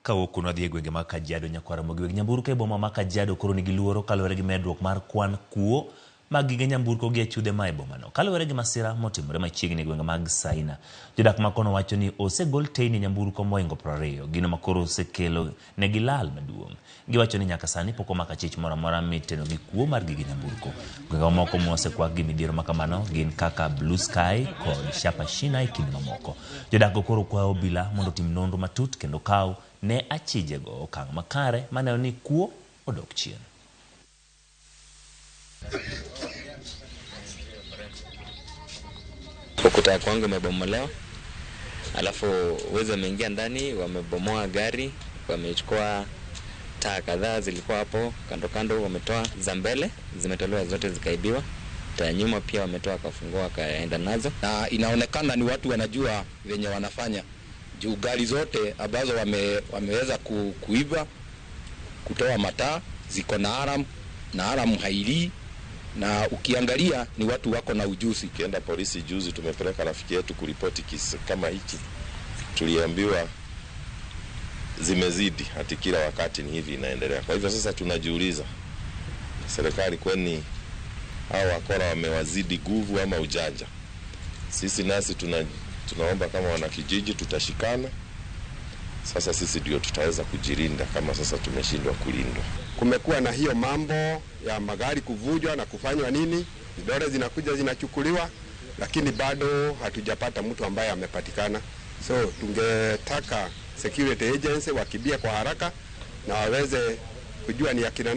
Kawuok no dhi e gwenge mag Kajiado Nyakwara mogweg nyamburko e boma ma Kajiado koro nigi luoro kaluwore gi medruok mar kwan kuo mag gige nyamburko gi chudhe ma e boma no. Kaluwore gi masira motimore machiegni e gwenge mag Saina, jodak ma kono wacho ni osegol teyni nyamburko moingo 20, gino makoro osekelo negi lal maduong'. Giwacho ni nyaka sani pok omaka chich moro amora miteno gi kuo mar gige nyamburko. Gwenge moko mosekwak gi midhiero ma kamano gin kaka Blue Sky kod Shapashina e kind mamoko. Jodak koro kwayo obila mondo tim nonro matut kendo kaw ne achijego okang' makare maneno ni kuo odok chien. Ukuta kwangu umebomolewa, alafu wezi wameingia ndani, wamebomoa gari, wamechukua taa kadhaa zilikuwa hapo kando kando, wametoa za mbele, zimetolewa zote zikaibiwa. Taa nyuma pia wametoa kafungua kaenda nazo. Na inaonekana ni watu wanajua venye wanafanya. Juu gari zote ambazo wameweza kuiba, kutoa mataa, ziko na alarm, na alarm hailii. Na ukiangalia ni watu wako na ujuzi. Kienda polisi juzi tumepeleka rafiki yetu kuripoti kisa kama hiki. Tuliambiwa zimezidi, hati kila wakati ni hivi inaendelea. Kwa hivyo sasa tunajiuliza, serikali kwani hao wakora wamewazidi nguvu ama ujanja? Sisi nasi tunaomba kama wanakijiji tutashikana. Sasa sisi ndio tutaweza kujilinda kama sasa tumeshindwa kulindwa. Kumekuwa na hiyo mambo ya magari kuvunjwa na kufanywa nini, vidole zinakuja zinachukuliwa, lakini bado hatujapata mtu ambaye amepatikana. So tungetaka security agency wakibia kwa haraka na waweze kujua ni akina nani.